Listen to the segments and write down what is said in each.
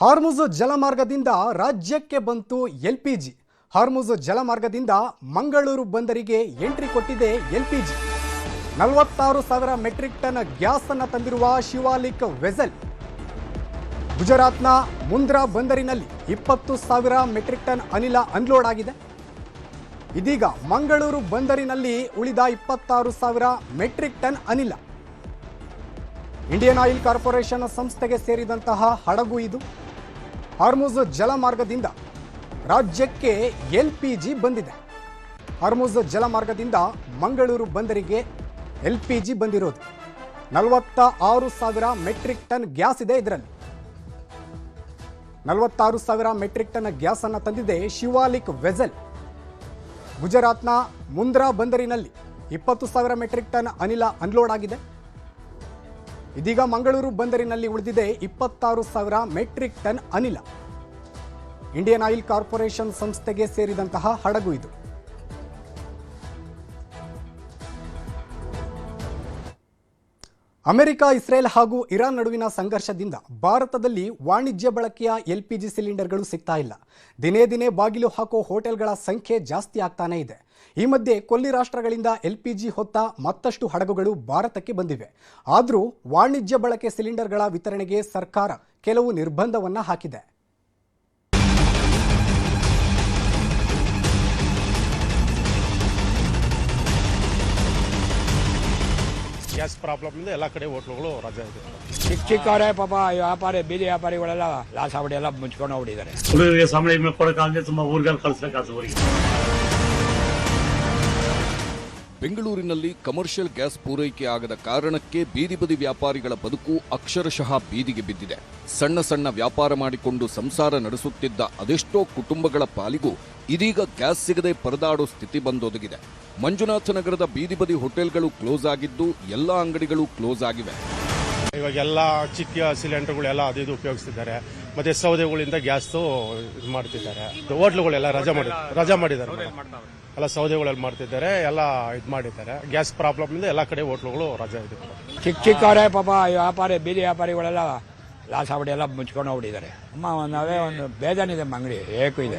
ಹಾರ್ಮುಜ್ ಜಲಮಾರ್ಗದಿಂದ ರಾಜ್ಯಕ್ಕೆ ಬಂತು ಎಲ್ಪಿಜಿ. ಹಾರ್ಮುಜ್ ಜಲಮಾರ್ಗದಿಂದ ಮಂಗಳೂರು ಬಂದರಿಗೆ ಎಂಟ್ರಿ ಕೊಟ್ಟಿದೆ ಎಲ್ಪಿಜಿ. 46,000 ಮೆಟ್ರಿಕ್ ಟನ್ ಗ್ಯಾಸ್ ಅನ್ನು ತಂದಿರುವ ಶಿವಾಲಿಕ್ ವೆಸೆಲ್ ಗುಜರಾತ್ನ ಮುಂದ್ರಾ ಬಂದರಿನಲ್ಲಿ 20,000 ಮೆಟ್ರಿಕ್ ಟನ್ ಅನಿಲ ಅನ್ಲೋಡ್ ಆಗಿದೆ. ಇದೀಗ ಮಂಗಳೂರು ಬಂದರಿನಲ್ಲಿ ಉಳಿದ 26,000 ಮೆಟ್ರಿಕ್ ಟನ್ ಅನಿಲ ಇಂಡಿಯನ್ ಆಯಿಲ್ ಕಾರ್ಪೊರೇಷನ್ ಸಂಸ್ಥೆಗೆ ಸೇರಿದಂತಹ ಹಡಗು ಇದು. ಹಾರ್ಮುಜ್ ಜಲಮಾರ್ಗದಿಂದ ರಾಜ್ಯಕ್ಕೆ ಎಲ್ಪಿಜಿ ಬಂದಿದೆ. ಹಾರ್ಮುಜ್ ಜಲಮಾರ್ಗದಿಂದ ಮಂಗಳೂರು ಬಂದರಿಗೆ ಎಲ್ಪಿಜಿ ಬಂದಿರೋದು 46,000 ಮೆಟ್ರಿಕ್ ಟನ್ ಗ್ಯಾಸ್ ಇದೆ. ಇದರಲ್ಲಿ 46,000 ಮೆಟ್ರಿಕ್ ಟನ್ ಗ್ಯಾಸ್ ಅನ್ನು ತಂದಿದೆ ಶಿವಾಲಿಕ್ ವೆಸೆಲ್. ಗುಜರಾತ್ನ ಮುಂದ್ರಾ ಬಂದರಿನಲ್ಲಿ 20,000 ಮೆಟ್ರಿಕ್ ಟನ್ ಅನಿಲ ಅನ್ಲೋಡ್ ಆಗಿದೆ. ಇದೀಗ ಮಂಗಳೂರು ಬಂದರಿನಲ್ಲಿ ಉಳಿದಿದೆ 26,000 ಮೆಟ್ರಿಕ್ ಟನ್ ಅನಿಲ. ಇಂಡಿಯನ್ ಆಯಿಲ್ ಕಾರ್ಪೊರೇಷನ್ ಸಂಸ್ಥೆಗೆ ಸೇರಿದಂತಹ ಹಡಗು ಇದು. ಅಮೆರಿಕ, ಇಸ್ರೇಲ್ ಹಾಗೂ ಇರಾನ್ ನಡುವಿನ ಸಂಘರ್ಷದಿಂದ ಭಾರತದಲ್ಲಿ ವಾಣಿಜ್ಯ ಬಳಕೆಯ ಎಲ್ಪಿಜಿ ಸಿಲಿಂಡರ್ಗಳು ಸಿಗ್ತಾ ಇಲ್ಲ. ದಿನೇ ದಿನೇ ಬಾಗಿಲು ಹಾಕೋ ಹೋಟೆಲ್ಗಳ ಸಂಖ್ಯೆ ಜಾಸ್ತಿ ಆಗ್ತಾನೇ ಇದೆ. ಈ ಮಧ್ಯೆ ಕೊಲ್ಲಿ ರಾಷ್ಟ್ರಗಳಿಂದ ಎಲ್ಪಿಜಿ ಹೊತ್ತ ಮತ್ತಷ್ಟು ಹಡಗುಗಳು ಭಾರತಕ್ಕೆ ಬಂದಿವೆ. ಆದರೂ ವಾಣಿಜ್ಯ ಬಳಕೆ ಸಿಲಿಂಡರ್ಗಳ ವಿತರಣೆಗೆ ಸರ್ಕಾರ ಕೆಲವು ನಿರ್ಬಂಧವನ್ನು ಹಾಕಿದೆ. ಗ್ಯಾಸ್ ಪ್ರಾಬ್ಲಮ್ ಇಂದ ಎಲ್ಲ ಕಡೆ ಹೋಟ್ಲುಗಳು ರಜೆ ಇದೆ. ಚಿಕ್ಕವರೇ ಪಾಪ ವ್ಯಾಪಾರಿ ಬೀದಿ ವ್ಯಾಪಾರಿಗಳೆಲ್ಲ ಲಾಸ್ ಆಗ್ಬಿಡಿ ಎಲ್ಲ ಮುಚ್ಕೊಂಡು ಹೋಗ್ಬಿಟ್ಟಿದ್ದಾರೆ. ಹುಡುಗರಿಗೆ ಸಂಬಳ ಕೊಡೋಕ್ಕಾಗದೆ ತುಂಬ ಊರುಗಳು ಕಳಿಸ್ಬೇಕಾಗ್ತದೆ ಊರಿಗೆ. ಬೆಂಗಳೂರಿನಲ್ಲಿ ಕಮರ್ಷಿಯಲ್ ಗ್ಯಾಸ್ ಪೂರೈಕೆ ಆಗದ ಕಾರಣಕ್ಕೆ ಬೀದಿ ಬದಿ ವ್ಯಾಪಾರಿಗಳ ಬದುಕು ಅಕ್ಷರಶಃ ಬೀದಿಗೆ ಬಿದ್ದಿದೆ. ಸಣ್ಣ ಸಣ್ಣ ವ್ಯಾಪಾರ ಮಾಡಿಕೊಂಡು ಸಂಸಾರ ನಡೆಸುತ್ತಿದ್ದ ಅದೆಷ್ಟೋ ಕುಟುಂಬಗಳ ಪಾಲಿಗೂ ಇದೀಗ ಗ್ಯಾಸ್ ಸಿಗದೆ ಪರದಾಡೋ ಸ್ಥಿತಿ ಬಂದೊದಗಿದೆ. ಮಂಜುನಾಥ ನಗರದ ಬೀದಿ ಬದಿ ಹೋಟೆಲ್ಗಳು ಕ್ಲೋಸ್ ಆಗಿದ್ದು ಎಲ್ಲ ಅಂಗಡಿಗಳು ಕ್ಲೋಸ್ ಆಗಿವೆ. ಇವಾಗ ಎಲ್ಲ ಚಿಕ್ಕ ಸಿಲಿಂಡರ್ಗಳೆಲ್ಲ ಅದು ಉಪಯೋಗಿಸ್ತಿದ್ದಾರೆ. ಮತ್ತೆ ಸೌದೆಗಳಿಂದ ಗ್ಯಾಸ್ ಇದು ಮಾಡ್ತಿದ್ದಾರೆ. ಹೋಟ್ಲುಗಳೆಲ್ಲ ರಜಾ ಮಾಡಿದ್ದಾರೆ. ಎಲ್ಲ ಸೌದೆಗಳಲ್ಲಿ ಮಾಡ್ತಿದ್ದಾರೆ, ಎಲ್ಲ ಇದು ಮಾಡಿದ್ದಾರೆ. ಗ್ಯಾಸ್ ಪ್ರಾಬ್ಲಮ್ ಇಂದ ಎಲ್ಲ ಕಡೆ ಹೋಟ್ಲುಗಳು ರಜೆ ಇದೆ. ಚಿಕ್ಕವರೇ ಪಾಪ ವ್ಯಾಪಾರಿ ಬೀದಿ ವ್ಯಾಪಾರಿಗಳೆಲ್ಲ ಲಾಸ್ ಆಗ್ಬಿಡಿ ಎಲ್ಲ ಮುಚ್ಕೊಂಡು ಹೋಗ್ಬಿಟ್ಟಿದ್ದಾರೆ. ನಾವೇ ಒಂದು ಬೇಜಾನಿದೆ ಅಂಗಡಿ ಏಕು ಇದೆ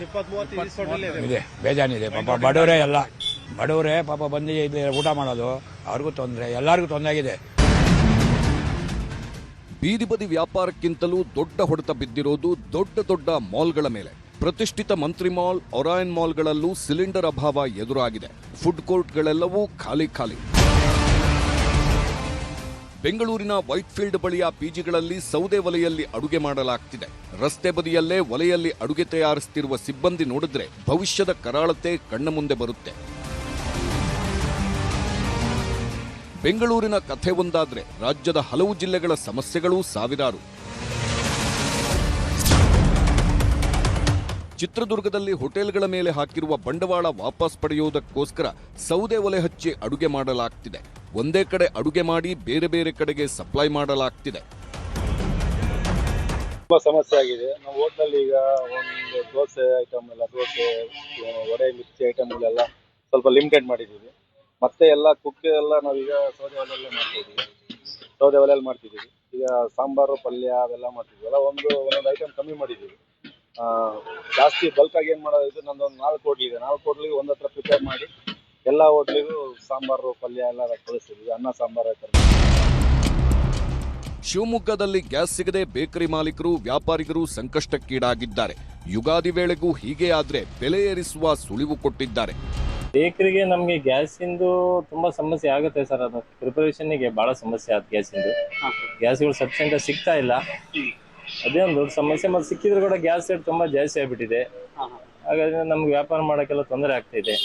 ಬೇಜಾನಿದೆ. ಪಾಪ ಬಡವರೇ ಪಾಪ ಬಂದು ಇಲ್ಲಿ ಊಟ ಮಾಡೋದು ಅವ್ರಿಗೂ ತೊಂದರೆ, ಎಲ್ಲರಿಗೂ ತೊಂದರೆ ಆಗಿದೆ. ಬೀದಿ ಬದಿ ವ್ಯಾಪಾರಕ್ಕಿಂತಲೂ ದೊಡ್ಡ ಹೊಡೆತ ಬಿದ್ದಿರೋದು ದೊಡ್ಡ ದೊಡ್ಡ ಮಾಲ್ಗಳ ಮೇಲೆ. ಪ್ರತಿಷ್ಠಿತ ಮಂತ್ರಿ ಮಾಲ್, ಒರಾಯನ್ ಮಾಲ್ಗಳಲ್ಲೂ ಸಿಲಿಂಡರ್ ಅಭಾವ ಎದುರಾಗಿದೆ. ಫುಡ್ ಕೋರ್ಟ್ಗಳೆಲ್ಲವೂ ಖಾಲಿ. ಬೆಂಗಳೂರಿನ ವೈಟ್ಫೀಲ್ಡ್ ಬಳಿಯ ಪಿಜಿಗಳಲ್ಲಿ ಸೌದೆ ಒಲೆಯಲ್ಲಿ ಅಡುಗೆ ಮಾಡಲಾಗ್ತಿದೆ. ರಸ್ತೆ ಬದಿಯಲ್ಲೇ ಒಲೆಯಲ್ಲಿ ಅಡುಗೆ ತಯಾರಿಸುತ್ತಿರುವ ಸಿಬ್ಬಂದಿ ನೋಡಿದ್ರೆ ಭವಿಷ್ಯದ ಕರಾಳತೆ ಕಣ್ಣ ಮುಂದೆ ಬರುತ್ತೆ. ಬೆಂಗಳೂರಿನ ಕಥೆ ಒಂದಾದ್ರೆ ರಾಜ್ಯದ ಹಲವು ಜಿಲ್ಲೆಗಳ ಸಮಸ್ಯೆಗಳೂ ಸಾವಿರಾರು. ಚಿತ್ರದುರ್ಗದಲ್ಲಿ ಹೋಟೆಲ್ಗಳ ಮೇಲೆ ಹಾಕಿರುವ ಬಂಡವಾಳ ವಾಪಸ್ ಪಡೆಯುವುದಕ್ಕೋಸ್ಕರ ಸೌದೆ ಒಲೆ ಹಚ್ಚಿ ಅಡುಗೆ ಮಾಡಲಾಗ್ತಿದೆ. ಒಂದೇ ಕಡೆ ಅಡುಗೆ ಮಾಡಿ ಬೇರೆ ಬೇರೆ ಕಡೆಗೆ ಸಪ್ಲೈ ಮಾಡಲಾಗ್ತಿದೆ. ತುಂಬಾ ಸಮಸ್ಯೆ ಆಗಿದೆ. ನಾವು ಹೋಟ್ಲಲ್ಲಿ ಈಗ ಒಂದು ದೋಸೆ ಐಟಮ್ ಎಲ್ಲ, ದೋಸೆ ವಡೆ ಮಿರ್ಚಿ ಐಟಮ್ಗಳೆಲ್ಲ ಸ್ವಲ್ಪ ಲಿಮಿಟೆಡ್ ಮಾಡಿದ್ದೀವಿ. ಮತ್ತೆ ಎಲ್ಲ ಕುಕ್ ಎಲ್ಲ ನಾವೀಗ ಸೌದೆ ಒಲೆಯಲ್ಲಿ ಮಾಡ್ತಿದ್ದೀವಿ. ಈಗ ಸಾಂಬಾರು, ಪಲ್ಯ ಅವೆಲ್ಲ ಮಾಡ್ತಿದ್ವಿ. ಎಲ್ಲ ಒಂದೊಂದು ಐಟಮ್ ಕಮ್ಮಿ ಮಾಡಿದ್ದೀವಿ. ಜಾಸ್ತಿ ಬಲ್ಕ್ ಆಗಿ ಏನ್ ಮಾಡೋದು, ನಂದೊಂದು 4 ಹೋಟ್ಲಿಗೆ 4 ಹೋಟ್ಲಿಗೆ ಒಂದ್ ಹತ್ರ ಪ್ರಿಪೇರ್ ಮಾಡಿ ಎಲ್ಲ ಹೋಟ್ಲಿಗೂ ಸಾಂಬಾರು ಪಲ್ಯ ಎಲ್ಲ ಕಳಿಸ್ತೀವಿ. ಅನ್ನ ಸಾಂಬಾರು ಐಟಮ್. ಶಿವಮೊಗ್ಗದಲ್ಲಿ ಗ್ಯಾಸ್ ಸಿಗದೆ ಬೇಕರಿ ಮಾಲೀಕರು, ವ್ಯಾಪಾರಿಗರು ಸಂಕಷ್ಟಕ್ಕೀಡಾಗಿದ್ದಾರೆ. ಯುಗಾದಿ ವೇಳೆಗೂ ಹೀಗೆ ಆದ್ರೆ ಬೆಲೆ ಏರಿಸುವ ಸುಳಿವು ಕೊಟ್ಟಿದ್ದಾರೆ. ಬೇಕರಿಗೆ ನಮಗೆ ಗ್ಯಾಸಿಂದು ತುಂಬಾ ಸಮಸ್ಯೆ ಆಗುತ್ತೆ ಸರ್. ಅದು ಪ್ರಿಪರೇಷನ್ಗೆ ಬಹಳ ಸಮಸ್ಯೆ ಆಗುತ್ತೆ. ಗ್ಯಾಸ್ಗಳು ಸಫಿಷಿಯೆಂಟ್ ಸಿಗ್ತಾ ಇಲ್ಲ, ಅದೇ ಒಂದು ದೊಡ್ಡ ಸಮಸ್ಯೆ. ಮತ್ತೆ ಸಿಕ್ಕಿದ್ರು ಕೂಡ ಗ್ಯಾಸ್ ರೇಟ್ ತುಂಬಾ ಜಾಸ್ತಿ ಆಗ್ಬಿಟ್ಟಿದೆ. ಹಾಗಾದ್ರೆ ನಮ್ಗೆ ವ್ಯಾಪಾರ ಮಾಡೋಕ್ಕೆಲ್ಲ ತೊಂದರೆ ಆಗ್ತಿದೆ.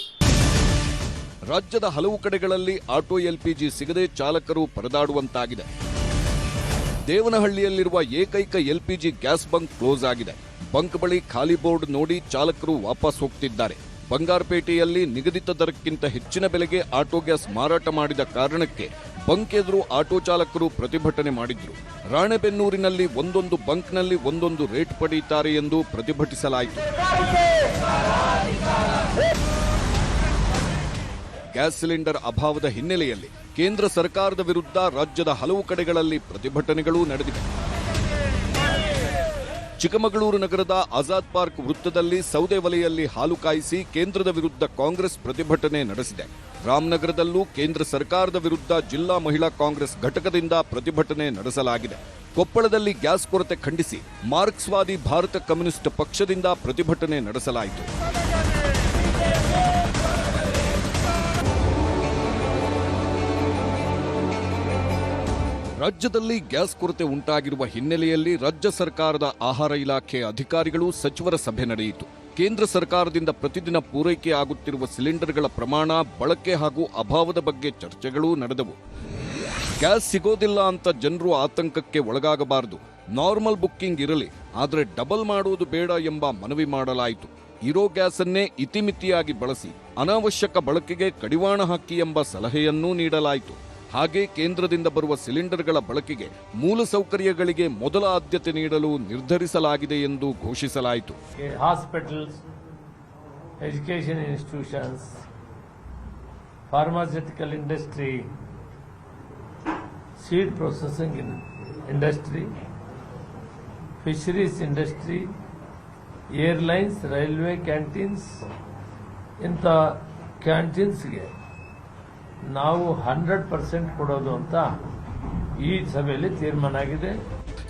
ರಾಜ್ಯದ ಹಲವು ಕಡೆಗಳಲ್ಲಿ ಆಟೋ ಎಲ್ಪಿಜಿ ಸಿಗದೆ ಚಾಲಕರು ಪರದಾಡುವಂತಾಗಿದೆ. ದೇವನಹಳ್ಳಿಯಲ್ಲಿರುವ ಏಕೈಕ ಎಲ್ಪಿಜಿ ಗ್ಯಾಸ್ ಬಂಕ್ ಕ್ಲೋಸ್ ಆಗಿದೆ. ಬಂಕ್ ಬಳಿ ಖಾಲಿ ಬೋರ್ಡ್ ನೋಡಿ ಚಾಲಕರು ವಾಪಸ್ ಹೋಗ್ತಿದ್ದಾರೆ. ಬಂಗಾರಪೇಟೆಯಲ್ಲಿ ನಿಗದಿತ ದರಕ್ಕಿಂತ ಹೆಚ್ಚಿನ ಬೆಲೆಗೆ ಆಟೋ ಗ್ಯಾಸ್ ಮಾರಾಟ ಮಾಡಿದ ಕಾರಣಕ್ಕೆ ಬಂಕ್ ಎದುರು ಆಟೋ ಚಾಲಕರು ಪ್ರತಿಭಟನೆ ಮಾಡಿದ್ರು. ರಾಣೆಬೆನ್ನೂರಿನಲ್ಲಿ ಒಂದೊಂದು ಬಂಕ್ನಲ್ಲಿ ಒಂದೊಂದು ರೇಟ್ ಪಡೆಯುತ್ತಾರೆ ಎಂದು ಪ್ರತಿಭಟಿಸಲಾಯಿತು. ಗ್ಯಾಸ್ ಸಿಲಿಂಡರ್ ಅಭಾವದ ಹಿನ್ನೆಲೆಯಲ್ಲಿ ಕೇಂದ್ರ ಸರ್ಕಾರದ ವಿರುದ್ಧ ರಾಜ್ಯದ ಹಲವು ಕಡೆಗಳಲ್ಲಿ ಪ್ರತಿಭಟನೆಗಳೂ ನಡೆದಿವೆ. ಚಿಕ್ಕಮಗಳೂರು ನಗರದ ಆಜಾದ್ ಪಾರ್ಕ್ ವೃತ್ತದಲ್ಲಿ ಸೌದೆ ವಲಯಲ್ಲಿ ಹಾಲು ಕಾಯಿಸಿ ಕೇಂದ್ರದ ವಿರುದ್ಧ ಕಾಂಗ್ರೆಸ್ ಪ್ರತಿಭಟನೆ ನಡೆಸಿದೆ. ರಾಮನಗರದಲ್ಲೂ ಕೇಂದ್ರ ಸರ್ಕಾರದ ವಿರುದ್ಧ ಜಿಲ್ಲಾ ಮಹಿಳಾ ಕಾಂಗ್ರೆಸ್ ಘಟಕದಿಂದ ಪ್ರತಿಭಟನೆ ನಡೆಸಲಾಗಿದೆ. ಕೊಪ್ಪಳದಲ್ಲಿ ಗ್ಯಾಸ್ ಕೊರತೆ ಖಂಡಿಸಿ ಮಾರ್ಕ್ಸ್ವಾದಿ ಭಾರತ ಕಮ್ಯುನಿಸ್ಟ್ ಪಕ್ಷದಿಂದ ಪ್ರತಿಭಟನೆ ನಡೆಸಲಾಯಿತು. ರಾಜ್ಯದಲ್ಲಿ ಗ್ಯಾಸ್ ಕೊರತೆ ಉಂಟಾಗಿರುವ ಹಿನ್ನೆಲೆಯಲ್ಲಿ ರಾಜ್ಯ ಸರ್ಕಾರದ ಆಹಾರ ಇಲಾಖೆ ಅಧಿಕಾರಿಗಳು ಸಚಿವರ ಸಭೆ ನಡೆಯಿತು. ಕೇಂದ್ರ ಸರ್ಕಾರದಿಂದ ಪ್ರತಿದಿನ ಪೂರೈಕೆ ಆಗುತ್ತಿರುವ ಸಿಲಿಂಡರ್ಗಳ ಪ್ರಮಾಣ, ಬಳಕೆ ಹಾಗೂ ಅಭಾವದ ಬಗ್ಗೆ ಚರ್ಚೆಗಳೂ ನಡೆದವು. ಗ್ಯಾಸ್ ಸಿಗೋದಿಲ್ಲ ಅಂತ ಜನರು ಆತಂಕಕ್ಕೆ ಒಳಗಾಗಬಾರದು, ನಾರ್ಮಲ್ ಬುಕ್ಕಿಂಗ್ ಇರಲಿ, ಆದರೆ ಡಬಲ್ ಮಾಡುವುದು ಬೇಡ ಎಂಬ ಮನವಿ ಮಾಡಲಾಯಿತು. ಇರೋ ಗ್ಯಾಸನ್ನೇ ಇತಿಮಿತಿಯಾಗಿ ಬಳಸಿ, ಅನಾವಶ್ಯಕ ಬಳಕೆಗೆ ಕಡಿವಾಣ ಹಾಕಿ ಎಂಬ ಸಲಹೆಯನ್ನೂ ನೀಡಲಾಯಿತು. ಹಾಗೆ ಕೇಂದ್ರದಿಂದ ಬರುವ ಸಿಲಿಂಡರ್ಗಳ ಬಳಕೆಗೆ ಮೂಲಸೌಕರ್ಯಗಳಿಗೆ ಮೊದಲ ಆದ್ಯತೆ ನೀಡಲು ನಿರ್ಧರಿಸಲಾಗಿದೆ ಎಂದು ಘೋಷಿಸಲಾಯಿತು. Hospitals, education institutions, pharmaceutical industry, seed processing industry, fisheries industry, airlines, railway canteens, ಇಂಥ ಕ್ಯಾಂಟೀನ್ಸ್ಗೆ ನಾವು 100% ಕೊಡೋದು ಅಂತ ಈ ಸಭೆಯಲ್ಲಿ ತೀರ್ಮಾನ ಆಗಿದೆ.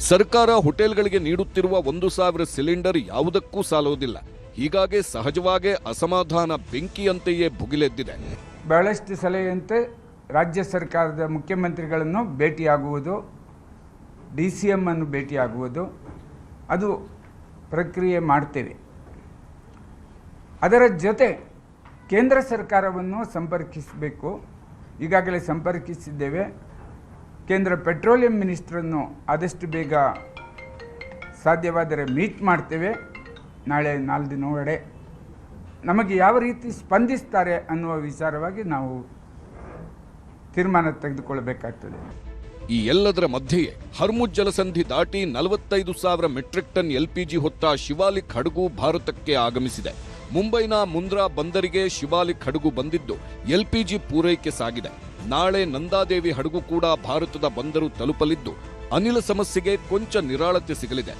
ಸರ್ಕಾರ ಹೋಟೆಲ್ಗಳಿಗೆ ನೀಡುತ್ತಿರುವ 1,000 ಸಿಲಿಂಡರ್ ಯಾವುದಕ್ಕೂ ಸಾಲೋದಿಲ್ಲ. ಹೀಗಾಗಿ ಸಹಜವಾಗೇ ಅಸಮಾಧಾನ ಬೆಂಕಿಯಂತೆಯೇ ಭುಗಿಲೆದ್ದಿದೆ. ಬಹಳಷ್ಟು ಸಲಹೆಯಂತೆ ರಾಜ್ಯ ಸರ್ಕಾರದ ಮುಖ್ಯಮಂತ್ರಿಗಳನ್ನು ಭೇಟಿಯಾಗುವುದು, DCM ಅನ್ನು ಭೇಟಿಯಾಗುವುದು, ಅದು ಪ್ರಕ್ರಿಯೆ ಮಾಡ್ತೇವೆ. ಅದರ ಜೊತೆ ಕೇಂದ್ರ ಸರ್ಕಾರವನ್ನು ಸಂಪರ್ಕಿಸಬೇಕು. ಈಗಾಗಲೇ ಸಂಪರ್ಕಿಸಿದ್ದೇವೆ. ಕೇಂದ್ರ ಪೆಟ್ರೋಲಿಯಂ ಮಿನಿಸ್ಟ್ರನ್ನು ಆದಷ್ಟು ಬೇಗ ಸಾಧ್ಯವಾದರೆ ಮೀಟ್ ಮಾಡ್ತೇವೆ. ನಾಳೆ 4 ದಿನ ಒಳಗಡೆ ನಮಗೆ ಯಾವ ರೀತಿ ಸ್ಪಂದಿಸ್ತಾರೆ ಅನ್ನುವ ವಿಚಾರವಾಗಿ ನಾವು ತೀರ್ಮಾನ ತೆಗೆದುಕೊಳ್ಳಬೇಕಾಗ್ತದೆ. ಈ ಎಲ್ಲದರ ಮಧ್ಯೆಯೇ ಹರ್ಮುಜ್ ಜಲಸಂಧಿ ದಾಟಿ 45,000 ಮೆಟ್ರಿಕ್ ಟನ್ LPG ಹೊತ್ತ ಶಿವಾಲಿಕ್ ಹಡಗು ಭಾರತಕ್ಕೆ ಆಗಮಿಸಿದೆ. ಮುಂಬೈನ ಮುಂದ್ರಾ ಬಂದರಿಗೆ ಶಿವಾಲಿಕ್ ಹಡಗು ಬಂದಿದ್ದು LPG ಪೂರೈಕೆ ಸಾಗಿದೆ. ನಾಳೆ ನಂದಾದೇವಿ ಹಡಗು ಕೂಡ ಭಾರತದ ಬಂದರು ತಲುಪಲಿದ್ದು ಅನಿಲ ಸಮಸ್ಯೆಗೆ ಕೊಂಚ ನಿರಾಳತೆ ಸಿಗಲಿದೆ.